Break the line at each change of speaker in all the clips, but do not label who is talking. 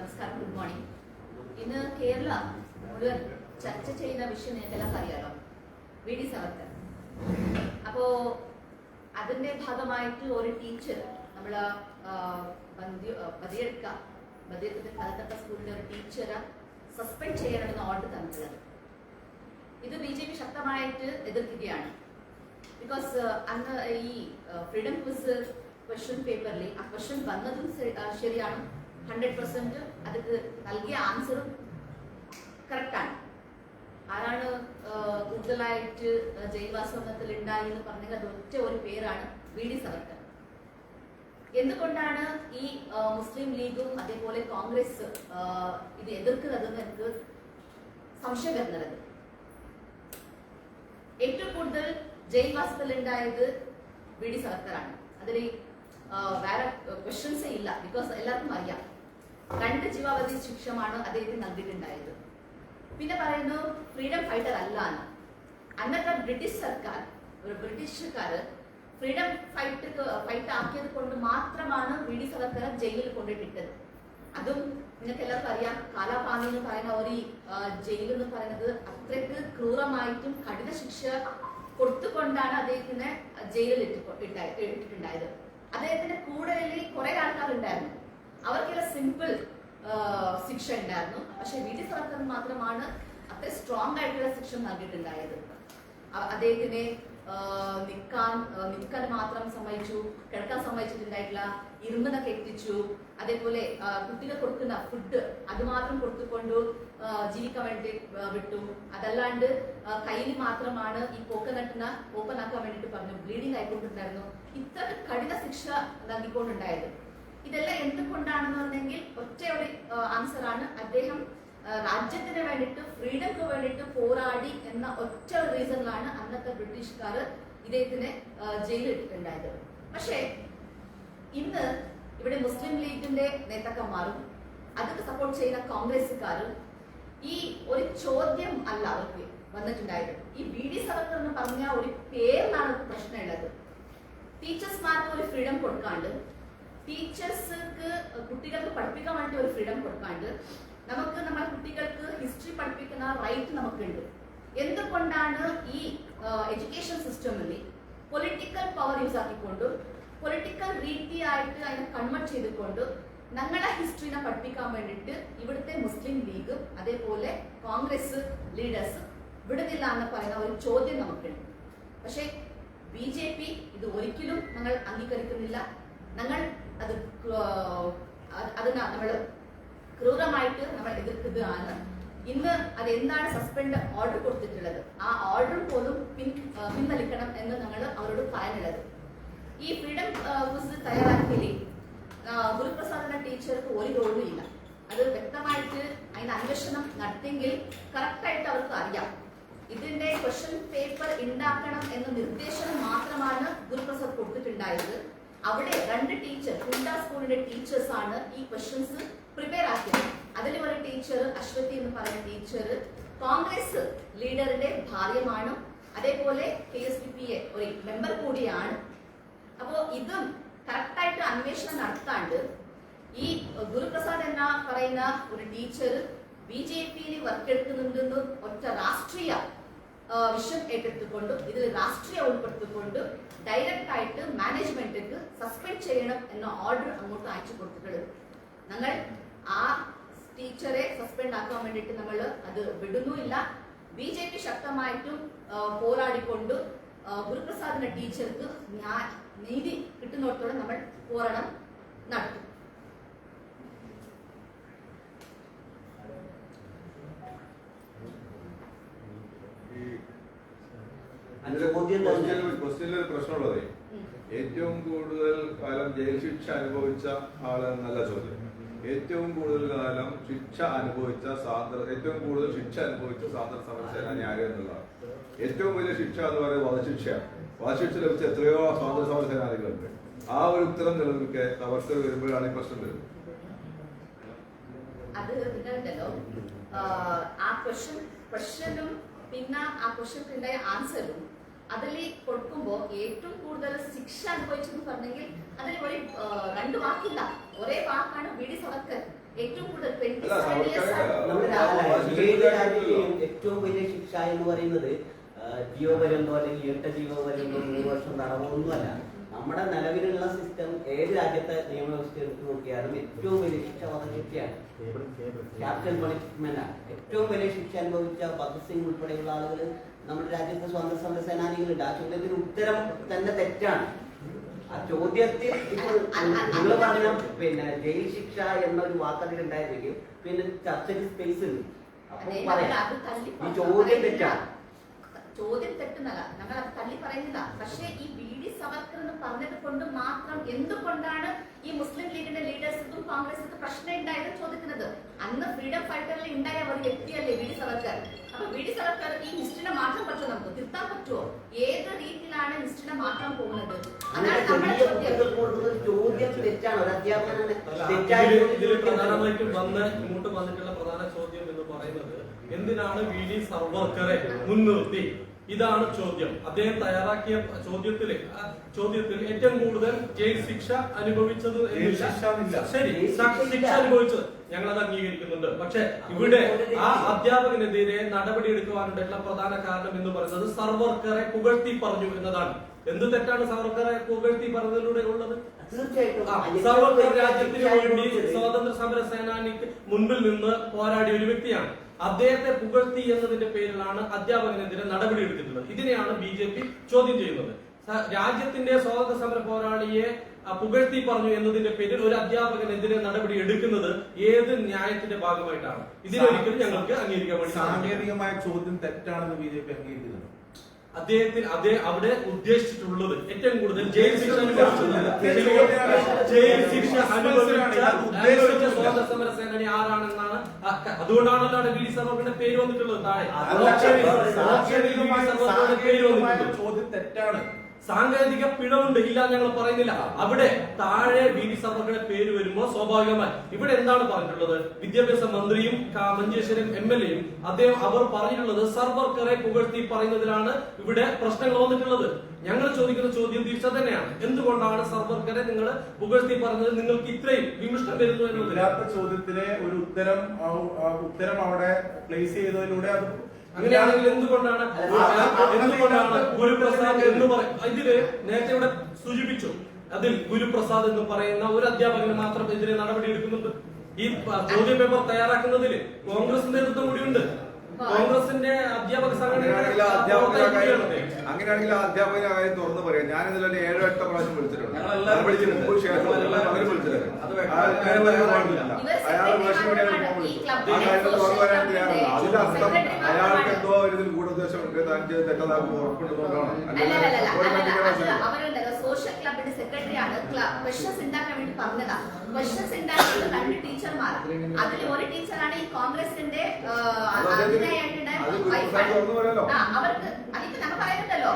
നമസ്കാരം, good morning. ഇന്ന് കേരള മുഴുവൻ ചർച്ച ചെയ്യുന്ന വിഷയം നിങ്ങൾക്കെല്ലാം അറിയാലോ, വി.ഡി. സവർക്കർ. അപ്പോ അതിന്റെ ഭാഗമായിട്ട് ഒരു ടീച്ചർ നമ്മള് കലക്കത്ത സ്കൂളിലെ ഒരു ടീച്ചറെ സസ്പെൻഡ് ചെയ്യണമെന്ന് ഓർഡർ തന്നിട്ടുള്ളത്. ഇത് BJP ശക്തമായിട്ട് എതിർക്കുകയാണ്. ബിക്കോസ് അന്ന് ഈ ഫ്രീഡം ക്വിസ് ക്വസ്റ്റ്യൻ പേപ്പറിൽ ആ ക്വസ്റ്റ്യൻ വന്നതും ശരിയാണ്, 100% അതിന് നൽകിയ ആൻസറും കറക്റ്റാണ്. ആരാണ് കൂടുതലായിട്ട് ജയിൽവാസത്തിൽ ഉണ്ടായി എന്ന് പറഞ്ഞാൽ അത് ഒറ്റ ഒരു പേരാണ്, വി.ഡി. സവർക്കർ. എന്തുകൊണ്ടാണ് ഈ മുസ്ലിം ലീഗും അതേപോലെ കോൺഗ്രസ് ഇത് എതിർക്കുന്നതെന്ന് എനിക്ക് സംശയം വരുന്നത്. ഏറ്റവും കൂടുതൽ ജയിൽവാസത്തിൽ ഉണ്ടായത് വി.ഡി. സവർക്കറാണ്. അതിൽ വേറെ ക്വസ്റ്റ്യൻസേ ഇല്ല. ബിക്കോസ് എല്ലാവർക്കും അറിയാം 2 ജീവാവധി ശിക്ഷമാണ് അദ്ദേഹത്തിന് നൽകിയിട്ടുണ്ടായത്. പിന്നെ പറയുന്നു ഫ്രീഡം ഫൈറ്റർ അല്ല എന്ന്. അന്നത്തെ ബ്രിട്ടീഷ് സർക്കാർ, ഒരു ബ്രിട്ടീഷുകാര് ഫ്രീഡം ഫൈറ്റ് ആക്കിയത് കൊണ്ട് മാത്രമാണ് വി.ഡി. സവർക്കറെ ജയിലിൽ കൊണ്ടിട്ടത്. അതും നിങ്ങൾക്ക് എല്ലാവർക്കും അറിയാം, കാലാപാനി എന്ന് പറയുന്ന ഒരു ജയിൽ എന്ന് പറയുന്നത് അത്രയ്ക്ക് ക്രൂരമായിട്ടും കഠിന ശിക്ഷ കൊടുത്തുകൊണ്ടാണ് അദ്ദേഹത്തിനെ ജയിലിൽ ഇട്ടിട്ടുണ്ടായത്. അദ്ദേഹത്തിന്റെ കൂടെ കുറെ ആൾക്കാരുണ്ടായിരുന്നു, അവർക്കെല്ലാം സിമ്പിൾ ശിക്ഷ ഉണ്ടായിരുന്നു. പക്ഷെ വി.ഡി. സവർക്കർ മാത്രമാണ് അത്ര സ്ട്രോങ് ആയിട്ടുള്ള ശിക്ഷ നൽകിയിട്ടുണ്ടായത്. അദ്ദേഹത്തിനെ നിൽക്കാൻ മാത്രം സമ്മതിച്ചു, കിടക്കാൻ സമ്മതിച്ചിട്ടുണ്ടായിട്ടില്ല, ഇരുമ്പെന്നൊക്കെ എത്തിച്ചു. അതേപോലെ കുട്ടികൾ കൊടുക്കുന്ന ഫുഡ് അത് മാത്രം കൊടുത്തുകൊണ്ട് ജീവിക്കാൻ വേണ്ടി വിട്ടു. അതല്ലാണ്ട് കയ്യിൽ മാത്രമാണ് ഈ കോക്കനട്ടിന് ഓപ്പൺ ആക്കാൻ വേണ്ടിട്ട് പറഞ്ഞു, ബ്ലീഡിങ് ആയിക്കൊണ്ടിട്ടുണ്ടായിരുന്നു. ഇത്ര കഠിന ശിക്ഷ നൽകിക്കൊണ്ടുണ്ടായത്. ഇതെല്ലാം എന്തുകൊണ്ടാണെന്ന് പറഞ്ഞെങ്കിൽ ഒറ്റ ഒരു ആൻസറാണ്, അദ്ദേഹം രാജ്യത്തിന് വേണ്ടിയിട്ട് ഫ്രീഡംക്ക് വേണ്ടിയിട്ട് പോരാടി എന്ന ഒറ്റ റീസണിലാണ് അന്നത്തെ ബ്രിട്ടീഷുകാർ ഇദ്ദേഹത്തിനെ ജയിലിൽ ഇട്ടിട്ടുണ്ടായത്. പക്ഷേ ഇന്ന് ഇവിടെ മുസ്ലിം ലീഗിന്റെ നേതാക്കന്മാരും അതൊക്കെ സപ്പോർട്ട് ചെയ്യുന്ന കോൺഗ്രസുകാരും ഈ ഒരു ചോദ്യം അല്ല അവർക്ക് വന്നിട്ടുണ്ടായത്. ഈ വി.ഡി. സവർക്കർ എന്ന് പറഞ്ഞ ഒരു പേരിലാണ് പ്രശ്നമുള്ളത്. ടീച്ചേഴ്സ്മാർക്ക് ഒരു ഫ്രീഡം കൊടുക്കാണ്ട്, ടീച്ചേഴ്സ്ക്ക് കുട്ടികൾക്ക് പഠിപ്പിക്കാൻ വേണ്ടി ഒരു ഫ്രീഡം കൊടുക്കാണ്ട്, നമുക്ക് നമ്മുടെ കുട്ടികൾക്ക് ഹിസ്റ്ററി പഠിപ്പിക്കുന്ന റൈറ്റ് നമുക്കുണ്ട്. എന്തുകൊണ്ടാണ് ഈ എഡ്യൂക്കേഷൻ സിസ്റ്റമിൽ പൊളിറ്റിക്കൽ പവർ യൂസ് ആക്കിക്കൊണ്ട്, പൊളിറ്റിക്കൽ രീതിയായിട്ട് അതിനെ കൺവേർട്ട് ചെയ്തുകൊണ്ട് ഞങ്ങളുടെ ഹിസ്റ്ററിനെ പഠിപ്പിക്കാൻ വേണ്ടിയിട്ട് ഇവിടുത്തെ മുസ്ലിം ലീഗ് അതേപോലെ കോൺഗ്രസ് ലീഡേഴ്സ് വിടുന്നില്ല എന്ന് പറയുന്ന ഒരു ചോദ്യം നമുക്കുണ്ട്. പക്ഷേ BJP ഇത് ഒരിക്കലും ഞങ്ങൾ അംഗീകരിക്കുന്നില്ല. ഞങ്ങൾ നമ്മൾ ക്രൂരമായിട്ട് നമ്മൾ എതിർക്കുകയാണ്. ഇന്ന് അതെന്താണ് സസ്പെൻഡ് ഓർഡർ കൊടുത്തിട്ടുള്ളത്, ആ ഓർഡർ പോലും പിൻവലിക്കണം എന്ന് ഞങ്ങൾ അവരോട് പറയാനുള്ളത്. ഈ ഫ്രീഡം ക്വിസ് തയ്യാറാക്കിയതിൽ ഗുരുപ്രസാദ് എന്ന ടീച്ചർക്ക് ഒരു റോളും ഇല്ല. അത് വ്യക്തമായിട്ട് അതിന് അന്വേഷണം നടത്തിയെങ്കിൽ കറക്റ്റായിട്ട് അവർക്ക് അറിയാം. ഇതിന്റെ ക്വസ്റ്റ്യൻ പേപ്പർ ഉണ്ടാക്കണം എന്ന നിർദ്ദേശം മാത്രമാണ് ഗുരുപ്രസാദ് കൊടുത്തിട്ടുണ്ടായത്. അവിടെ 2 ടീച്ചർ, കുണ്ട സ്കൂളിന്റെ ടീച്ചേഴ്സ് ആണ് ഈ ക്വസ്റ്റ്യൻസ് പ്രിപ്പയർ ആക്കിയത്. അതിൽ ഒരു ടീച്ചർ, അശ്വതി എന്ന് പറയുന്ന ടീച്ചർ, കോൺഗ്രസ് ലീഡറിന്റെ ഭാര്യമാണ്, അതേപോലെ KSPPA ഒരു മെമ്പർ കൂടിയാണ്. അപ്പോ ഇതും കറക്റ്റായിട്ട് അന്വേഷണം നടത്താണ്ട് ഈ ഗുരുപ്രസാദ് എന്ന പറയുന്ന ഒരു ടീച്ചർ BJPയിൽ വർക്ക് എടുക്കുന്നുണ്ടെന്ന് ഒറ്റ രാഷ്ട്രീയ വിഷയം ഏറ്റെടുത്തുകൊണ്ട്, ഇതിൽ രാഷ്ട്രീയം ഉൾപ്പെടുത്തിക്കൊണ്ട് ഡയറക്റ്റ് ആയിട്ട് മാനേജ്മെന്റിക്ക് സസ്പെൻഡ് ചെയ്യണം എന്ന ഓർഡർ അങ്ങോട്ട് അയച്ചു കൊടുത്തിട്ടുള്ളത്. ഞങ്ങൾ ആ ടീച്ചറെ സസ്പെൻഡ് ആക്കാൻ വേണ്ടിയിട്ട് നമ്മൾ അത് വിടുന്നുമില്ല. BJP ശക്തമായിട്ടും പോരാടിക്കൊണ്ട് ഗുരുപ്രസാദിന്റെ ടീച്ചർക്ക് നീതി കിട്ടുന്നിടത്തോടെ നമ്മൾ പോരാടം നടത്തും.
പ്രശ്നമുള്ളത് ഏറ്റവും കൂടുതൽ കാലം ജയിൽ ശിക്ഷ അനുഭവിച്ച ആളെന്നല്ല ചോദ്യം. ഏറ്റവും കൂടുതൽ കാലം ശിക്ഷ അനുഭവിച്ച ഏറ്റവും കൂടുതൽ ശിക്ഷ അനുഭവിച്ച സ്വാതന്ത്ര്യ സമരസേനാനി ആര് എന്നുള്ളതാണ്. ഏറ്റവും വലിയ ശിക്ഷ എന്ന് പറയുന്നത് വധശിക്ഷയാണ്. വധശിക്ഷ ലഭിച്ച എത്രയോ സ്വാതന്ത്ര്യ സമരസേനാനികളുണ്ട്. ആ ഒരു ഉത്തരം നിലനിൽക്കെ അവർക്ക് വരുമ്പോഴാണ് ഈ പ്രശ്നം വരുന്നത്.
അത് നിങ്ങളുണ്ടല്ലോ ആ ക്വസ്റ്റ്യനും പിന്നെ ആ ക്വസ്റ്റ്യന്റെ ആൻസറും അതിൽ കൊടുക്കുമ്പോൾ ഏറ്റവും കൂടുതൽ ശിക്ഷ അനുഭവിച്ചെന്ന് പറഞ്ഞെങ്കിൽ അതിൽ ഒരു 2 വാക്കില്ല, ഒരേ വാക്കാണ് വി.ഡി. സവർക്കർ. ഏറ്റവും കൂടുതൽ 27
അല്ല,
years
നമ്മുടെ ഏത് രാജ്യത്തെയും ഏറ്റവും വലിയ ശിക്ഷ എന്ന് പറയുന്നത് ജീവപര്യന്തോ അല്ലെങ്കിൽ ഇരട്ട ജീവപര്യന്തോ 3 വർഷം തടവൊന്നുമല്ല. നമ്മുടെ നിലവിലുള്ള സിസ്റ്റം ഏത് രാജ്യത്തെ നിയമവ്യവസ്ഥ എടുത്ത് നോക്കിയാലും ഏറ്റവും വലിയ ശിക്ഷ വധശിക്ഷയാണ്, ക്യാപിറ്റൽ പണിഷ്മെന്റ് ആണ്. ഏറ്റവും വലിയ ശിക്ഷ അനുഭവിച്ച ഭഗത് സിംഗ് ഉൾപ്പെടെയുള്ള ആളുകൾ നമ്മുടെ രാജ്യത്തെ സ്വാതന്ത്ര്യ സമര സേനാനികളുണ്ട്. ആ ചോദ്യത്തിന് ഉത്തരം തന്നെ തെറ്റാണ്. ആ ചോദ്യത്തിൽ ഇപ്പോൾ നിങ്ങൾ പറഞ്ഞ ജയിൽ ശിക്ഷ എന്നൊരു വാക്കതിൽ ഉണ്ടായിരുന്നെങ്കിൽ പിന്നെ ചർച്ചയ്ക്ക് സ്പേസ് ഉണ്ട്. അപ്പോൾ പറയാം ഈ ചോദ്യം തെറ്റാണ്.
ചോദ്യം തെറ്റുന്നല്ല, ഞങ്ങൾ അത് തള്ളി പറയുന്നില്ല. പക്ഷേ ഈ BD സവർക്കർ എന്ന് പറഞ്ഞത് കൊണ്ട് മാത്രം എന്തുകൊണ്ടാണ് ഈ മുസ്ലിം ലീഗിന്റെ ലീഡേഴ്സിനും കോൺഗ്രസിനും പ്രശ്നം ഉണ്ടായത് ചോദിക്കുന്നത്? അന്ന് ഫ്രീഡം ഫൈറ്ററിൽ ഉണ്ടായ ഒരു വ്യക്തിയല്ലേ BD സവർക്കർ. അപ്പൊ BD സവർക്കർ ഈ ഹിസ്റ്ററിനെ മാറ്റാൻ പറ്റുമോ? നമുക്ക് തിരുത്താൻ പറ്റുമോ? ഏത് രീതിയിലാണ് ഹിസ്റ്ററിനെ മാറ്റാൻ പോകുന്നത്? അതാണ് നമ്മുടെ
ചോദ്യം തെറ്റാണ്. ഒരു അധ്യാപകനെ
ഇതിൽ പ്രധാനമായിട്ടും ഇങ്ങോട്ട് വന്നിട്ടുള്ള പ്രധാന ചോദ്യം എന്ന് പറയുന്നത് എന്തിനാണ് BD സവർക്കറെ മുൻനിർത്തി? ഇതാണ് ചോദ്യം. അദ്ദേഹം തയ്യാറാക്കിയ ചോദ്യത്തിൽ ഏറ്റവും കൂടുതൽ ജയിൽ ശിക്ഷ അനുഭവിച്ചത് ശരി, ശിക്ഷ അനുഭവിച്ചത് ഞങ്ങൾ അത് അംഗീകരിക്കുന്നുണ്ട്. പക്ഷെ ഇവിടെ ആ അധ്യാപകനെതിരെ നടപടിയെടുക്കുവാനുള്ള പ്രധാന കാരണം എന്ന് പറയുന്നത് സർവർക്കറെ പുകഴ്ത്തി പറഞ്ഞു എന്നതാണ്. എന്ത് തെറ്റാണ് സർവർക്കറെ പുകഴ്ത്തി പറഞ്ഞതിലൂടെ ഉള്ളത്? സർവർക്കർ രാജ്യത്തിന് വേണ്ടി സ്വാതന്ത്ര്യ സമര സേനാനിക്ക് മുൻപിൽ നിന്ന് പോരാടിയ ഒരു വ്യക്തിയാണ്. അദ്ദേഹത്തെ പുകഴ്ത്തി എന്നതിന്റെ പേരിലാണ് അധ്യാപകനെതിരെ നടപടി എടുത്തിട്ടുള്ളത്. ഇതിനെയാണ് BJP ചോദ്യം ചെയ്യുന്നത്. രാജ്യത്തിന്റെ സ്വാതന്ത്ര്യ സമര പോരാളിയെ പുകഴ്ത്തി പറഞ്ഞു എന്നതിന്റെ പേരിൽ ഒരു അധ്യാപകനെതിരെ നടപടി എടുക്കുന്നത് ഏത് ന്യായത്തിന്റെ ഭാഗമായിട്ടാണ്? ഇതിനൊരിക്കലും ഞങ്ങൾക്ക് അംഗീകരിക്കാൻ വേണ്ടി
സാങ്കേതികമായ ചോദ്യം തെറ്റാണെന്ന് BJP അംഗീകരിക്കുന്നത്.
അവിടെ ഉദ്ദേശിച്ചിട്ടുള്ളത് ഏറ്റവും കൂടുതൽ ജയിൽ ശിക്ഷ അനുഭവിച്ച സ്വാതന്ത്ര്യ സമര സേനാനി ആരാണെന്നാണ്. അതുകൊണ്ടാണല്ലോ BD സവർക്കറുടെ പേര് വന്നിട്ടുള്ളത്. താഴെ പേര് വന്നിട്ടുള്ളത്.
ചോദ്യം തെറ്റാണ്.
സാങ്കേതിക പിഴവുണ്ട്, ഇല്ല ഞങ്ങൾ പറയുന്നില്ല. അവിടെ താഴെ BD സവർക്കറുടെ പേര് വരുമ്പോൾ സ്വാഭാവികമായി ഇവിടെ എന്താണ് പറഞ്ഞിട്ടുള്ളത്? വിദ്യാഭ്യാസ മന്ത്രിയും മഞ്ചേശ്വരം MLA-യും അവർ പറഞ്ഞിട്ടുള്ളത് സർവർക്കറെ പുകഴ്ത്തി പറയുന്നതിലാണ് ഇവിടെ പ്രശ്നങ്ങൾ വന്നിട്ടുള്ളത്. ഞങ്ങൾ ചോദിക്കുന്ന ചോദ്യം തിരിച്ചു തന്നെയാണ്. എന്തുകൊണ്ടാണ് സർവർക്കറെ നിങ്ങൾ പുകഴ്ത്തി പറഞ്ഞത്? നിങ്ങൾക്ക് ഇത്രയും വിമർശനം വരുന്നു
ഇല്ലാത്ത ചോദ്യത്തിന് ഒരു ഉത്തരം അവിടെ പ്ലേസ് ചെയ്തതിലൂടെ അത്
അങ്ങനെയാണെങ്കിൽ എന്തുകൊണ്ടാണ് ഗുരുപ്രസാദ് എന്ന് ഇതില് നേരത്തെ ഇവിടെ സൂചിപ്പിച്ചു, അതിൽ ഗുരുപ്രസാദ് എന്ന് പറയുന്ന ഒരു അധ്യാപകന് മാത്രം എതിരെ നടപടി എടുക്കുന്നുണ്ട്. ഈ ചോദ്യ പേപ്പർ തയ്യാറാക്കുന്നതിൽ കോൺഗ്രസ് നേതൃത്വം കൂടിയുണ്ട്. കോൺഗ്രസിന്റെ അധ്യാപക
അങ്ങനെയാണെങ്കിൽ ആ അധ്യാപകന്റെ കാര്യം തുറന്നു പറയാം. ഞാൻ ഇതിൽ 7-8 പ്രാവശ്യം വിളിച്ചിട്ടുണ്ട്. അയാൾക്ക് എന്തോ ഇതിൽ ഗൂഢോദ്ദേശമുണ്ട്, താൻ തെറ്റതാക്കും ഉറപ്പുണ്ടെന്നോണ്ടാണ്.
സോഷ്യൽ ക്ലബിന്റെ സെക്രട്ടറിയാണ് ക്വസ്റ്റ്യൻസ് ഉണ്ടാക്കാൻ വേണ്ടി പറഞ്ഞതാ. ക്വസ്റ്റ്യൻസ് ഉണ്ടാക്കിയത് 2 ടീച്ചർമാർ. അതിൽ ഒരു ടീച്ചറാണ് ഈ കോൺഗ്രസിന്റെ അവർക്ക് അതിപ്പോ നമ്മൾ പറയുന്നുണ്ടല്ലോ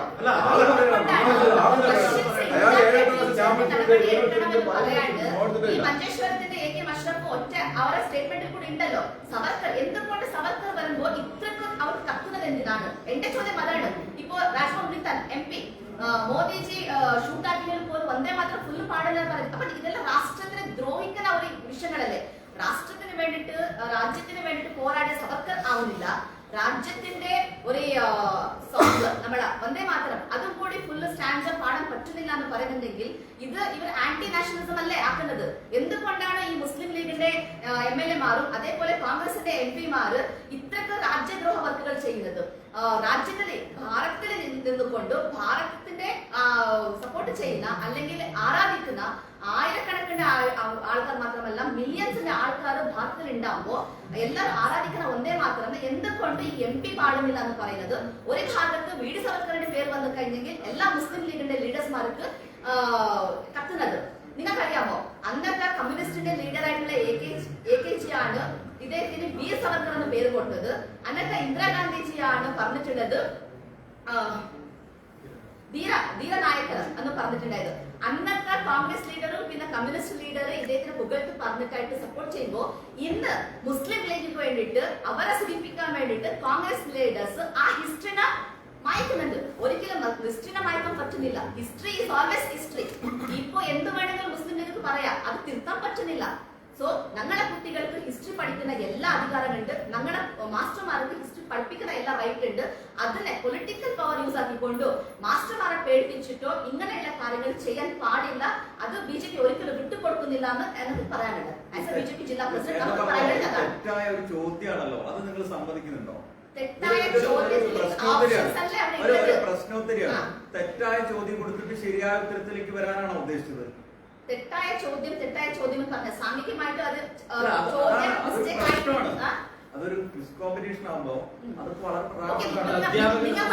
ഈ മഞ്ചേശ്വരത്തിന്റെ AK മഷ്റഫ് ഒറ്റ അവരുടെ സ്റ്റേറ്റ്മെന്റിൽ കൂടി ഉണ്ടല്ലോ. സവർക്കർ എന്തുകൊണ്ട് സവർക്കർ വരുമ്പോ ഇത്രക്കും അവർ കത്തുന്നത് എന്തിനാണ്? എന്റെ ചോദ്യം അതാണ്. ഇപ്പോ രാജ്മോഹൻ MP മോദിജി ഷൂട്ടാക്കിയതിൽ പോലും വന്ദേ മാത്രം ഫുള്ള് പാടില്ല പറയുന്നത്. അപ്പൊ ഇതെല്ലാം രാഷ്ട്രത്തിനെ ദ്രോഹിക്കുന്ന ഒരു വിഷയങ്ങളല്ലേ? രാഷ്ട്രത്തിന് വേണ്ടിട്ട് രാജ്യത്തിന് വേണ്ടിട്ട് പോരാടിയ സവർക്കർ ആവുന്നില്ല. രാജ്യത്തിന്റെ ഒരു സോങ് നമ്മുടെ വന്ദേ മാതരം അതും കൂടി ഫുള്ള് സ്റ്റാൻഡ്സ് പാടാൻ പറ്റുന്നില്ല എന്ന് പറയുന്നുണ്ടെങ്കിൽ ഇത് ഇവർ ആന്റി നാഷണലിസം അല്ലേ ആക്കുന്നത്? എന്തുകൊണ്ടാണ് ഈ മുസ്ലിം ലീഗിന്റെ MLA-മാരും അതേപോലെ കോൺഗ്രസിന്റെ MP-മാര് ഇത്രക്ക് രാജ്യദ്രോഹ വർക്കുകൾ ചെയ്യുന്നത്? രാജ്യത്തിലെ ഭാരതത്തിൽ നിന്നുകൊണ്ട് ഭാരതത്തിന്റെ സപ്പോർട്ട് ചെയ്യുന്ന അല്ലെങ്കിൽ ആരാധിക്കുന്ന ആയിരക്കണക്കിന് ആൾക്കാർ മാത്രമല്ല മില്യൺസിന്റെ ആൾക്കാർ ഭാരതത്തിൽ ഉണ്ടാവുമ്പോ എല്ലാവരും ആരാധിക്കുന്ന വന്ദേ മാത്രം എന്തുകൊണ്ട് ഈ MP പാടുന്നില്ല എന്ന് പറയുന്നത്? ഒരു ഭാഗത്ത് BD സവർക്കറിന്റെ പേര് വന്നു കഴിഞ്ഞെങ്കിൽ എല്ലാ മുസ്ലിം ലീഗിന്റെ ലീഡേഴ്സ്മാർക്ക് കത്തുന്നത് നിങ്ങൾക്കറിയാമോ? അന്നത്തെ കമ്മ്യൂണിസ്റ്റിന്റെ ലീഡറായിട്ടുള്ള AKG ആണ് ഇദ്ദേഹത്തിന് വീർ സവർക്കർ എന്ന പേര് കൊടുത്തത്. അന്നത്തെ ഇന്ദിരാഗാന്ധിജിയാണ് പറഞ്ഞിട്ടുള്ളത് ധീരനായകർ എന്ന് പറഞ്ഞിട്ടുണ്ടായത്. അന്നത്തെ കോൺഗ്രസ് ലീഡറും പിന്നെ കമ്മ്യൂണിസ്റ്റ് ലീഡർ ഇദ്ദേഹത്തിന് പുകഴ്ത്തി പറഞ്ഞിട്ടായിട്ട് സപ്പോർട്ട് ചെയ്യുമ്പോൾ ഇന്ന് മുസ്ലിം ലീഗിന് വേണ്ടിയിട്ട് അവരെ സൂചിപ്പിക്കാൻ വേണ്ടിയിട്ട് കോൺഗ്രസ് ലീഡേഴ്സ് ആ ഹിസ്റ്ററിനെ മായ്ക്കുന്നുണ്ട്. ഒരിക്കലും ഹിസ്റ്ററിനെ മായ്ക്കാൻ പറ്റുന്നില്ല. History is always history. ഇപ്പൊ എന്ത് വേണമെങ്കിലും മുസ്ലിം ലീഗിന് പറയാം, അത് തിരുത്താൻ പറ്റുന്നില്ല. സോ ഞങ്ങളുടെ കുട്ടികൾക്ക് ഹിസ്റ്ററി പഠിക്കുന്ന എല്ലാ അധികാരങ്ങളുണ്ട്, ഞങ്ങളുടെ മാസ്റ്റർമാർക്ക് ഹിസ്റ്ററി പഠിപ്പിക്കുന്ന എല്ലാ റൈറ്റ് ഉണ്ട്. അതിനെ പൊളിറ്റിക്കൽ പവർ യൂസ് ആക്കിക്കൊണ്ടോ മാസ്റ്റർമാരെ പേടിപ്പിച്ചിട്ടോ ഇങ്ങനെയുള്ള കാര്യങ്ങൾ ചെയ്യാൻ പാടില്ല. അത് BJP ഒരിക്കലും വിട്ടുകൊടുക്കുന്നില്ല എന്ന് എനിക്ക് പറയാനുണ്ട്. ആസ് എ BJP ജില്ലാ പ്രസിഡന്റ് നമുക്ക് പറയാനുള്ളത് അതാണ്.
തെറ്റായ ഒരു ചോദ്യമാണല്ലോ, അത് നിങ്ങൾ സമ്മതിക്കുന്നുണ്ടോ?
തെറ്റായ ചോദ്യത്തിൽ ഓപ്ഷൻസ് അല്ലേ അവിടെ ഉള്ളത്?
പ്രശ്നോത്തരിയാണ്. തെറ്റായ ചോദ്യം കൊടുത്തിട്ട് ശരിയായ ഉത്തരത്തിലേക്ക് വരാനാണോ ഉദ്ദേശിച്ചത്?
തെറ്റായ ചോദ്യം എന്ന് പറഞ്ഞ സാങ്കേതികമായിട്ട് അത്
അതൊരു
ചോദ്യം മിസ്റ്റേക്ക്
പ്രശ്നമാണ്.
ആയിട്ട്
അതൊരു ക്വിസ് കോമ്പറ്റീഷൻ ആകുമ്പോ അത് വളരെ
ഓക്കേ,
പ്രാധാന്യമാണ്.
നിങ്ങൾ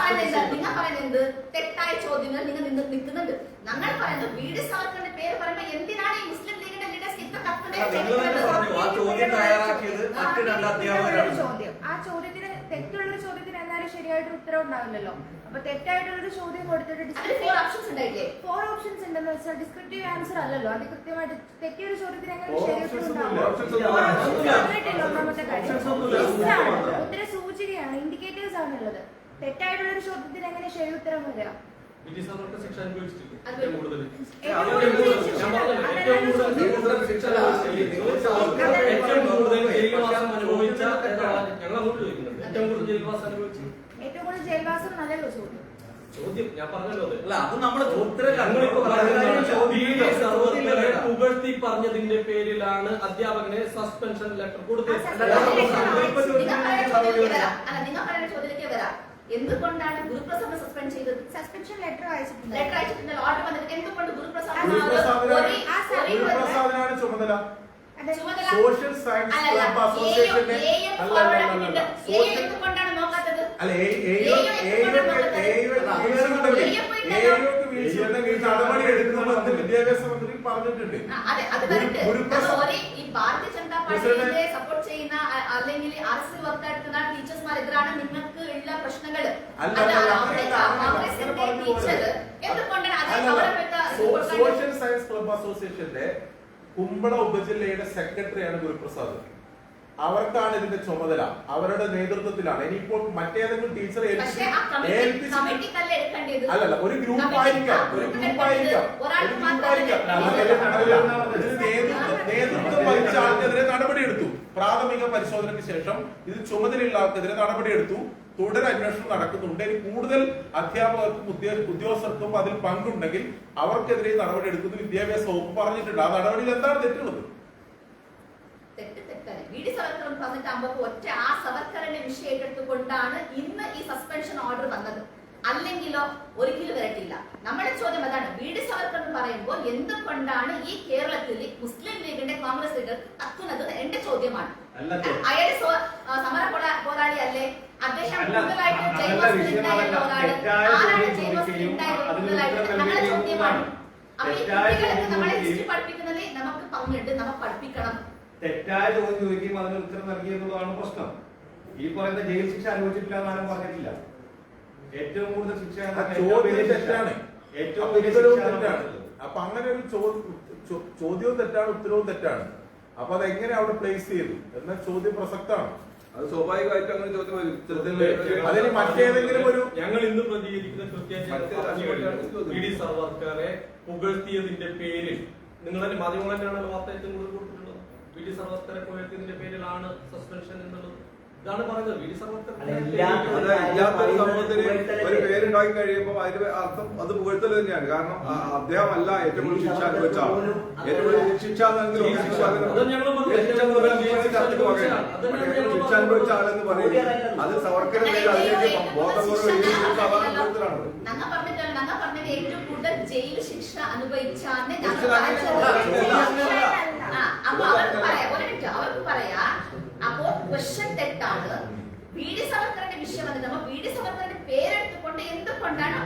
പറയുന്നത് തെറ്റായ ചോദ്യങ്ങൾ നിങ്ങൾ നിൽക്കുന്നുണ്ട്. ഞങ്ങൾ പറയുന്നത് VD സാവർക്കറിന്റെ പേര് പറയുമ്പോൾ എന്തിനാണ് ഈ മുസ്ലിം ലീഗിന്റെ ലീഡേഴ്സ് ഇത്ര
നിങ്ങൾ തന്നെ പറഞ്ഞു ആ ചോദ്യം തയ്യാറാക്കിയത് മറ്റു രണ്ട് അധ്യാപകരാണ്.
ആ ചോദ്യത്തിന് തെറ്റുള്ളൊരു ചോദ്യത്തിന് എന്നാലും ശരിയായിട്ടൊരു ഉത്തരം ഉണ്ടാവില്ലല്ലോ. അപ്പൊ തെറ്റായിട്ടുള്ളൊരു ചോദ്യം കൊടുത്തിട്ട്
അതിൽ 4 ഓപ്ഷൻസ് ഉണ്ടായില്ലേ?
4 ഓപ്ഷൻസ് ഉണ്ടെന്ന് വെച്ചാൽ ഡിസ്ക്രിപ്റ്റീവ് ആൻസർ അല്ലല്ലോ. അത് കൃത്യമായിട്ട് തെറ്റിയൊരു ചോദ്യത്തിന് എങ്ങനെ
Four
ശരി
options
ഉത്തരം
ഒന്നുമില്ല.
ഉണ്ടാവും?
Options
Four
ഒന്നുമില്ല.
options പറഞ്ഞിട്ടില്ല. ഒന്നാമത്തെ കാര്യം
Options ഒന്നുമില്ല.
List ആണ്. ഉത്തര സൂചികയാണ്, ഇൻഡിക്കേറ്റേഴ്സ് ആണുള്ളത്. തെറ്റായിട്ടുള്ളൊരു ചോദ്യത്തിന് എങ്ങനെ ശരി ഉത്തരം വരിക?
VD സാവർക്കർ ശിക്ഷ അനുഭവിച്ചിട്ടില്ല.
അത്
ഏറ്റവും കൂടുതൽ
ഏറ്റവും കൂടുതൽ ശിക്ഷ
ഞാൻ പറഞ്ഞല്ലോ,
അതല്ല
ഏറ്റവും കൂടുതൽ
ചോദ്യം.
ശിക്ഷ ഏറ്റവും കൂടുതൽ ജയിൽവാസം അനുഭവിച്ച ഞങ്ങൾ അങ്ങോട്ട് ചോദിക്കുന്നുണ്ട്. ഏറ്റവും കൂടുതൽ ജയിൽവാസം അനുഭവിച്ചു
ഏറ്റവും കൂടുതൽ ജയിൽവാസം നല്ലല്ലോ ചോദ്യം.
ചോദ്യം ഞാൻ പറഞ്ഞല്ലോ അത്.
അല്ല അത് നമ്മുടെ ഉത്തരം
ഞങ്ങളിപ്പോ പറയുന്നത് VD സാവർക്കറെ
ചോദ്യം
പുകഴ്ത്തി പറഞ്ഞതിന്റെ പേരിലാണ് അധ്യാപകനെ സസ്പെൻഷൻ ലെറ്റർ കൊടുത്തത്.
നിങ്ങൾ പറയുന്ന ചോദ്യത്തിലേക്ക് വരാം. എന്തുകൊണ്ടാണ് ഗുരുപ്രസാദിനെ സസ്പെൻഡ് ചെയ്തത്?
സസ്പെൻഷൻ ലെറ്റർ അയച്ചിട്ടുണ്ട്.
ലെറ്റർ അയച്ചിട്ടുണ്ടല്ലോ, ഓർഡർ വന്നിട്ട് എന്തുകൊണ്ട്
ഗുരുപ്രസാദിനാണ് ചുമതല.
അതെ.
സോഷ്യൽ സയൻസ് ക്ലബ് അസോസിയേഷന്റെ
എന്തുകൊണ്ടാണ് നോക്കാത്തത്?
അല്ല വീഴ്ചയുണ്ടെങ്കിൽ നടപടി എടുക്കണമെന്ന് വിദ്യാഭ്യാസ മന്ത്രി പറഞ്ഞിട്ടുണ്ട്.
അതെ, അത് വരട്ടെ. ഈ ഭാരതീയ ജനതാ പാർട്ടിയെ സപ്പോർട്ട് ചെയ്യുന്ന അല്ലെങ്കിൽ RSS വർക്ക് എടുക്കുന്ന ടീച്ചേഴ്സ്മാരെതിരാണ് നിങ്ങൾക്ക് ഉള്ള പ്രശ്നങ്ങൾ. കോൺഗ്രസിന്റെ ടീച്ചർ എന്തുകൊണ്ടാണ്
സോഷ്യൽ സയൻസ് ക്ലബ് അസോസിയേഷന്റെ കുമ്പള ഉപജില്ലയുടെ സെക്രട്ടറിയാണ് ഗുരുപ്രസാദ്. അവർക്കാണ് ഇതിന്റെ ചുമതല, അവരുടെ നേതൃത്വത്തിലാണ്. ഇനിയിപ്പോൾ മറ്റേതെങ്കിലും ടീച്ചറെ അല്ലല്ല, ഒരു ഗ്രൂപ്പ് ആയിരിക്കാം നേതൃത്വം വഹിച്ച ആൾക്കെതിരെ നടപടിയെടുത്തു. പ്രാഥമിക പരിശോധനയ്ക്ക് ശേഷം ഇത് ചുമതലയുള്ള ആൾക്കെതിരെ നടപടിയെടുത്തു. തുടരന്വേഷണം നടക്കുന്നുണ്ട്. ഇനി കൂടുതൽ അധ്യാപകർക്കും ഉദ്യോഗസ്ഥർക്കും അതിൽ പങ്കുണ്ടെങ്കിൽ അവർക്കെതിരെ നടപടിയെടുക്കുന്നു വിദ്യാഭ്യാസ വകുപ്പ് പറഞ്ഞിട്ടുണ്ട്. ആ നടപടിയിൽ എന്താണ് തെറ്റുള്ളത്?
VD സാവർക്കർ പറഞ്ഞിട്ടാകുമ്പോൾ ഒറ്റ ആ സവർക്കറിന്റെ വിഷയം ഏറ്റെടുത്തുകൊണ്ടാണ് ഇന്ന് ഈ സസ്പെൻഷൻ ഓർഡർ വന്നത്. അല്ലെങ്കിലോ ഒരിക്കലും വരട്ടില്ല. നമ്മുടെ ചോദ്യം അതാണ്. VD സാവർക്കർ എന്ന് പറയുമ്പോൾ എന്തുകൊണ്ടാണ് ഈ കേരളത്തിൽ മുസ്ലിം ലീഗിന്റെ കോൺഗ്രസ് ലീഡർ കത്തുന്നത് എന്റെ ചോദ്യമാണ്. അയാൾ സമര പോരാളി അല്ലേ? അദ്ദേഹം കൂടുതലായിട്ട് ഞങ്ങളുടെ ചോദ്യമാണ്. അപ്പൊ ഈ കുട്ടികൾക്ക് നമ്മളെ ഹിസ്റ്ററി പഠിപ്പിക്കുന്നതിൽ നമുക്ക് പങ്കുണ്ട്, നമ്മൾ പഠിപ്പിക്കണം.
തെറ്റായ ചോദ്യം ചോദിക്കുകയും അതിന് ഉത്തരം നൽകിയെന്നുള്ളതാണ് പ്രശ്നം. ഈ പറയുന്ന ജയിൽ ശിക്ഷ അനുഭവിച്ചിട്ടില്ല എന്നാലും പറഞ്ഞിട്ടില്ല. ഏറ്റവും കൂടുതൽ ശിക്ഷ
തെറ്റാണ്,
ഏറ്റവും
തെറ്റാണ്. അപ്പൊ അങ്ങനെ ഒരു ചോദ്യവും തെറ്റാണ്, ഉത്തരവും തെറ്റാണ്. അപ്പൊ അതെങ്ങനെ അവിടെ പ്ലേസ് ചെയ്തു എന്ന ചോദ്യം പ്രസക്തമാണ്. അത് സ്വാഭാവികമായിട്ട് അങ്ങനെ ചോദ്യം വരും.
അതിന്
മറ്റേതെങ്കിലും ഒരു
ഞങ്ങൾ ഇന്ന് പ്രതികരിക്കുന്ന VD സാവർക്കറെ പുകഴ്ത്തിയതിന്റെ പേരിൽ നിങ്ങളെ മാധ്യമങ്ങൾ തന്നെയാണ് വാർത്ത ഏറ്റവും കൂടുതൽ കൊടുത്തിട്ടുള്ളത്. VD സാവർക്കറെ പുകഴ്ത്തിയതിന്റെ പേരിലാണ് സസ്പെൻഷൻ എന്നുള്ളത്. ഇതാണ് പറയുന്നത്. VD സാവർക്കർ
ഇല്ലാത്തൊരു സമൂഹത്തിന് ഒരു പേരുണ്ടാക്കി കഴിയുമ്പോൾ അതിന്റെ അർത്ഥം അത് പുകഴ്ത്തൽ തന്നെയാണ്. കാരണം അദ്ദേഹം അല്ല ഏറ്റവും കൂടുതൽ ശിക്ഷ അനുഭവിച്ച ആൾ. ഏറ്റവും കൂടുതൽ ശിക്ഷ ശിക്ഷ അനുഭവിച്ച ആളെന്ന് പറയുന്നത് അത് സവർക്കറിന്റെ അതിലേക്ക് ബോധപൂർവ്വം
ഞങ്ങൾ പറഞ്ഞത് ഏറ്റവും കൂടുതൽ ജയിൽ ശിക്ഷ അനുഭവിച്ചാണ്. അപ്പൊ അവർക്ക് പറയാ അപ്പോ ക്വസ്റ്റ്യൻ തെറ്റാണ്. VD സാവർക്കറിന്റെ വിഷയം വന്നിട്ട് നമ്മൾ VD സാവർക്കറിന്റെ പേരെടുത്തുകൊണ്ട് എന്തുകൊണ്ടാണ്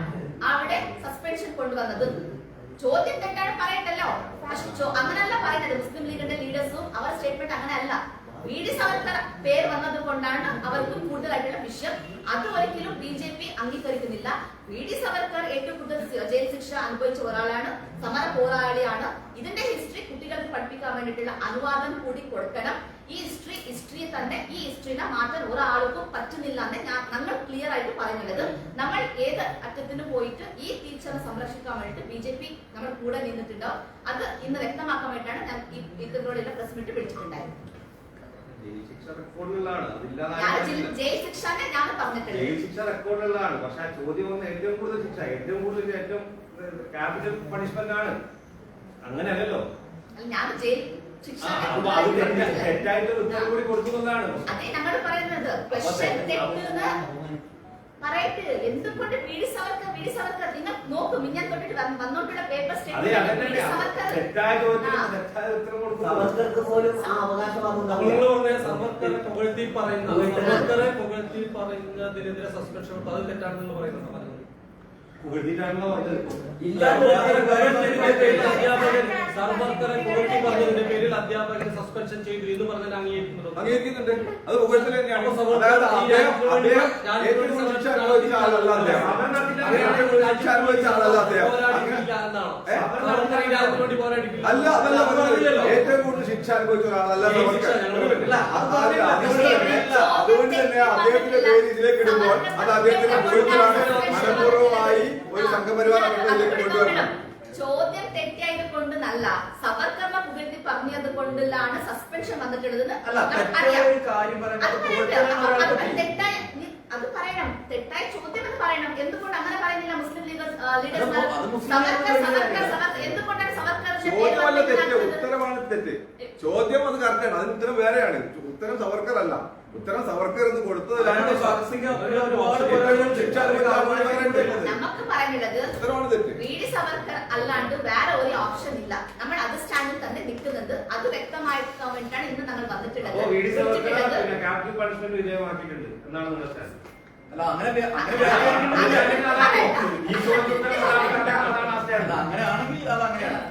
അവിടെ സസ്പെൻഷൻ കൊണ്ടുവന്നത്? ചോദ്യം തെറ്റാണ് പറയണ്ടല്ലോ. അങ്ങനെയല്ല പറയുന്നത്. മുസ്ലിം ലീഗിന്റെ ലീഡേഴ്സും അവർ സ്റ്റേറ്റ്മെന്റ് അങ്ങനെയല്ല. VD സാവർക്കർ പേര് വന്നത് കൊണ്ടാണ് അവർക്ക് കൂടുതലായിട്ടുള്ള വിഷയം. അത് ഒരിക്കലും BJP അംഗീകരിക്കുന്നില്ല. VD സാവർക്കർ ഏറ്റവും കൂടുതൽ ജയിൽ ശിക്ഷ അനുഭവിച്ച ഒരാളാണ്, സമര പോരാളിയാണ്. ഇതിന്റെ ഹിസ്റ്ററി കുട്ടികൾക്ക് പഠിപ്പിക്കാൻ വേണ്ടിയിട്ടുള്ള അനുവാദം കൂടി കൊടുക്കണം. ഈ ഹിസ്റ്ററി തന്നെ ഈ ഹിസ്റ്ററിനെ മാറ്റാൻ ഒരാൾക്കും പറ്റുന്നില്ല എന്ന് ഞങ്ങൾ ക്ലിയർ ആയിട്ട് പറയുന്നത്. നമ്മൾ ഏത് അറ്റത്തിന് പോയിട്ട് ഈ ടീച്ചറെ സംരക്ഷിക്കാൻ വേണ്ടിയിട്ട് BJP നമ്മൾ കൂടെ നിന്നിട്ടുണ്ടാവും. അത് ഇന്ന് വ്യക്തമാക്കാൻ വേണ്ടിയിട്ടാണ് ഞാൻ ഇതിനോടുള്ള പ്രസ് മീറ്റ് വിളിച്ചിട്ടുണ്ടായത്.
ശിക്ഷ റെക്കോർഡിലുള്ളതാണ്,
ജയിൽ ശിക്ഷാനെ ഞാൻ പറഞ്ഞിട്ടുണ്ട്.
ജയിൽ ശിക്ഷ റെക്കോർഡിലുള്ളതാണ്. പക്ഷെ ആ ചോദ്യം വന്ന് ഏറ്റവും കൂടുതൽ ശിക്ഷ, ഏറ്റവും കൂടുതൽ ഏറ്റവും ക്യാപിറ്റൽ പണിഷ്മെന്റ് ആണ്. അങ്ങനെയല്ലല്ലോ.
ഞാൻ ജയിൽ ശിക്ഷ
തെറ്റായിട്ടുള്ള ഉത്തരവ് കൂടി കൊടുക്കുന്നതാണ്.
അതെ ഞങ്ങൾ പറയുന്നത്. പക്ഷെ തെറ്റെന്ന് പറയട്ടെ. എന്തുകൊണ്ട് വി ഡി സവർക്കർ നിങ്ങൾ നോക്കും. ഞാൻ തൊട്ടിട്ട് വന്നോട്ടുള്ള പേപ്പർ
സവർക്കർക്ക് പോലും ആ അവകാശവാദം
സവർക്കറെ പുകഴ്ത്തി പറയുന്നതിനെതിരെ സസ്പെൻഷൻ അത് തെറ്റാണെന്ന് പറയുന്നത്.
പുകഴ്ത്തിയിട്ടാണല്ലോ പറഞ്ഞത്.
സർവർക്കറെ പുകഴ്ത്തി പറഞ്ഞതിന്റെ പേരിൽ അധ്യാപകരെ സസ്പെൻഷൻ ചെയ്തു എന്ന് പറഞ്ഞാൽ
അംഗീകരിക്കുന്നുണ്ട്. അത് പുകഴ്ത്തൽ തന്നെയാണ്. അതായത് ഏറ്റവും കൂടുതൽ ശിക്ഷ അനുഭവിച്ച ആളല്ല അദ്ദേഹം. ശിക്ഷ അനുഭവിച്ച ആളല്ല അദ്ദേഹം. അല്ല, അതല്ല പറഞ്ഞത്. ഏറ്റവും കൂടുതൽ ശിക്ഷ അനുഭവിച്ച ഒരാളല്ല സവർക്കർ. അതുകൊണ്ട് തന്നെ അദ്ദേഹത്തിന്റെ പേര് ഇതിലേക്ക് ഇടുമ്പോൾ അത് അദ്ദേഹത്തിന്റെ പുകഴ്ത്തലാണ്. മനഃപൂർവ്വമായി ഒരു സംഘപരിവാർ അംഗങ്ങളിലേക്ക് കൊണ്ടുവരണം.
ചോദ്യം തെറ്റായത് കൊണ്ട് നല്ല സവർക്കറിനെ പുകഴ്ത്തി പറഞ്ഞത് കൊണ്ടിലാണ് സസ്പെൻഷൻ വന്നിട്ടുള്ളത്. അത് പറയണം. തെറ്റായ ചോദ്യം എന്ന് പറയണം. എന്തുകൊണ്ട് അങ്ങനെ പറയുന്നില്ല മുസ്ലിം ലീഗ് ലീഡേഴ്സ്? എന്തുകൊണ്ടാണ്
ചോദ്യമല്ല തെറ്റ്, ഉത്തരമാണ് തെറ്റ്. ചോദ്യം അത് കറക്റ്റാണ്, അതിന് ഉത്തരം വേറെയാണ്. ഉത്തരം സവർക്കർ അല്ല. ഉത്തരം സവർക്കർ എന്ന് കൊടുത്തതിലാണ്
നമുക്ക് പറയാനുള്ളത്. വി ഡി സവർക്കർ അല്ലാണ്ട് വേറെ ഒരു ഓപ്ഷൻ ഇല്ല. നമ്മൾ അത് സ്റ്റാൻഡിൽ തന്നെ നിൽക്കുന്നത്. അത് വ്യക്തമാക്കാൻ വേണ്ടിയിട്ടാണ് ഇന്ന് നമ്മൾ വന്നിട്ടുള്ളത്.
വിധേയമാക്കിയിട്ടുണ്ട് എന്നാണ് നിങ്ങളുടെ സ്റ്റാൻഡ്.
അല്ല അങ്ങനെയാണെങ്കിൽ അത് അങ്ങനെയാണ്.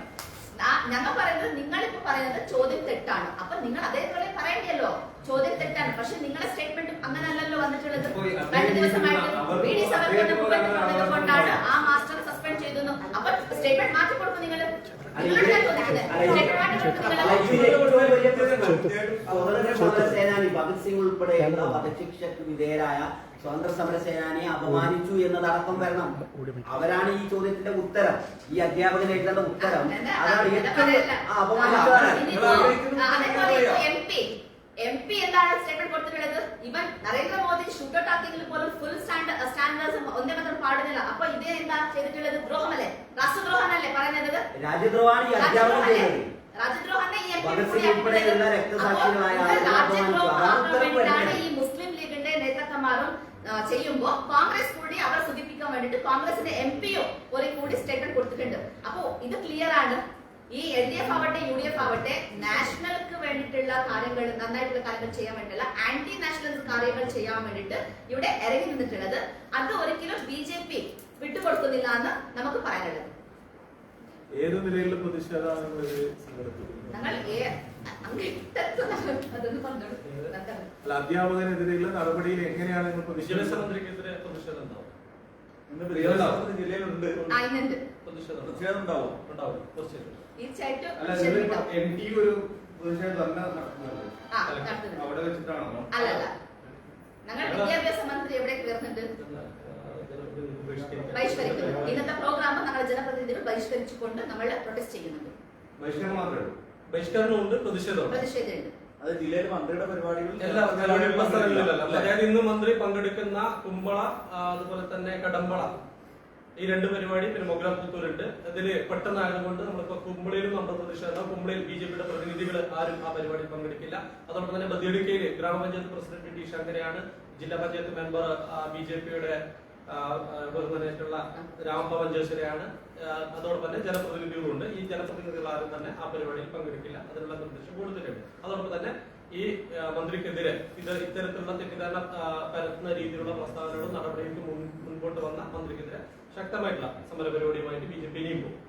ഞങ്ങൾ പറയുന്നത് നിങ്ങളിപ്പോ പറയുന്നത് ചോദ്യം തെറ്റാണ്. അപ്പൊ നിങ്ങൾ അതേപോലെ പറയണ്ടല്ലോ ചോദ്യം തെറ്റാണ്. പക്ഷെ നിങ്ങളുടെ സ്റ്റേറ്റ്മെന്റ് അങ്ങനെയല്ലല്ലോ വന്നിട്ടുള്ളത്. 2 ദിവസമായിട്ട് വി ഡി സവർക്കറിന്റെ പറഞ്ഞത് കൊണ്ടാണ് ആ മാസ്റ്റർ സസ്പെൻഡ് ചെയ്തു. അപ്പൊ സ്റ്റേറ്റ്മെന്റ് മാറ്റി കൊടുക്കും നിങ്ങൾ.
സേനാനി ഭഗത് സിംഗ് ഉൾപ്പെടെയുള്ള വധശിക്ഷയ്ക്ക് വിധേയരായ സ്വതന്ത്ര സമര സേനാനിയെ അപമാനിച്ചു എന്നതടക്കം വരണം. അവരാണ് ഈ ചോദ്യത്തിന്റെ ഉത്തരം. ഈ അധ്യാപകൻ എഴുതേണ്ട ഉത്തരം അതാണ്.
MP എന്താണ് സ്റ്റേറ്റ്മെന്റ് കൊടുത്തിട്ടുള്ളത്? ഇവൻ നരേന്ദ്രമോദി ഷൂട്ടൗട്ട് ആക്കിയെങ്കിൽ പോലും ഫുൾ സ്റ്റാൻഡേർഡ്സ് ഒന്നേ മാത്രം പാടുന്നില്ല. അപ്പൊ ഇത് എന്താ ചെയ്തിട്ടുള്ളത്? ദ്രോഹമല്ലേ? രാഷ്ട്രദ്രോഹമല്ലേ പറയുന്നത്?
രാജ്യദ്രോഹാണ് ഈ അധ്യാപകൻ ചെയ്തത്.
രാജ്യദ്രോഹമല്ലേ ഈ ഈ മുസ്ലിം ലീഗിന്റെ നേതാക്കന്മാരും ചെയ്യുമ്പോ കോൺഗ്രസ് കൂടി അവരെ സൂചിപ്പിക്കാൻ വേണ്ടിട്ട് കോൺഗ്രസിന്റെ MPയോ ഒരു കൂടി സ്റ്റേറ്റ്മെന്റ് കൊടുത്തിട്ടുണ്ട്. അപ്പോ ഇത് ക്ലിയർ ആണ്. ഈ LDF ആവട്ടെ UDF ആവട്ടെ നാഷണൽക്ക് വേണ്ടിയിട്ടുള്ള കാര്യങ്ങൾ, നന്നായിട്ടുള്ള കാര്യങ്ങൾ ചെയ്യാൻ വേണ്ടിയിട്ടുള്ള ആന്റി നാഷണൽ കാര്യങ്ങൾ ചെയ്യാൻ വേണ്ടിയിട്ട് ഇവിടെ ഇറങ്ങി നിന്നിട്ടുള്ളത്. അത് ഒരിക്കലും BJP വിട്ടുകൊടുക്കുന്നില്ല എന്ന് നമുക്ക് പറയാനുള്ളത്.
ഏത് നിലയിലുള്ള പ്രതിഷേധമാണ്
ഞങ്ങൾ
അല്ല, അധ്യാപകനെതിരെയുള്ള നടപടിയിൽ എങ്ങനെയാണ്
വിദ്യാഭ്യാസ മന്ത്രിക്കെതിരെ പ്രതിഷേധം ഉണ്ടാവും.
ജില്ലയിലുണ്ട്
പ്രതിഷേധം ഉണ്ടാവും.
തീർച്ചയായിട്ടും
MP ഒരു പ്രതിഷേധം തന്നെ നടത്തുന്നത് അവിടെ വെച്ചിട്ടാണോ?
അല്ലല്ല, ഞങ്ങൾ വിദ്യാഭ്യാസ മന്ത്രി എവിടേക്ക് വരുന്നുണ്ട്? ബഹിഷ്കരിക്കുന്നു. ഇന്നത്തെ പ്രോഗ്രാം ഞങ്ങളുടെ ജനപ്രതിനിധികൾ ബഹിഷ്കരിച്ചുകൊണ്ട് നമ്മൾ പ്രൊട്ടസ്റ്റ് ചെയ്യുന്നുണ്ട്.
ബഹിഷ്കരണം മാത്രമേ ഉള്ളൂ.
ബഹിഷ്കരണമുണ്ട്, പ്രതിഷേധമുണ്ട്.
അത് ജില്ലയിൽ മന്ത്രിയുടെ പരിപാടികൾ
എല്ലാ പരിപാടിയുള്ള സ്ഥലങ്ങളിലല്ല. അതായത് ഇന്ന് മന്ത്രി പങ്കെടുക്കുന്ന കുമ്പള, അതുപോലെ തന്നെ കടമ്പള, ഈ 2 പരിപാടി, പിന്നെ മൊഗ്രാപുത്തൂരുണ്ട്. ഇതില് പെട്ടെന്നായതുകൊണ്ട് നമ്മളിപ്പോ കുമ്പളയിലും നമ്മുടെ പ്രതിഷേധം. കുമ്പളയിൽ BJPയുടെ പ്രതിനിധികൾ ആരും ആ പരിപാടിയിൽ പങ്കെടുക്കില്ല. അതോടൊപ്പം തന്നെ ബദിയടുക്കയിൽ ഗ്രാമപഞ്ചായത്ത് പ്രസിഡന്റ് ടി ശങ്കരയാണ്. ജില്ലാ പഞ്ചായത്ത് മെമ്പർ BJPയുടെ ബഹുമാനായിട്ടുള്ള രാമഭവൻ ജയശ്വരയാണ്. അതോടൊപ്പം തന്നെ ജനപ്രതിനിധികളുണ്ട്. ഈ ജനപ്രതിനിധികൾ ആരും തന്നെ ആ പരിപാടിയിൽ പങ്കെടുക്കില്ല. അതിനുള്ള നിർദ്ദേശം കൊടുത്തിട്ടുണ്ട്. അതോടൊപ്പം തന്നെ ഈ മന്ത്രിക്കെതിരെ ഇത്തരത്തിലുള്ള തെറ്റിദ്ധാരണ പരത്തുന്ന രീതിയിലുള്ള പ്രസ്താവനകളും നടപടികൾക്ക് മുൻപോട്ട് വന്ന മന്ത്രിക്കെതിരെ ശക്തമായിട്ടുള്ള സമര പരിപാടിയുമായിട്ട് BJP ഇനിയും പോകും.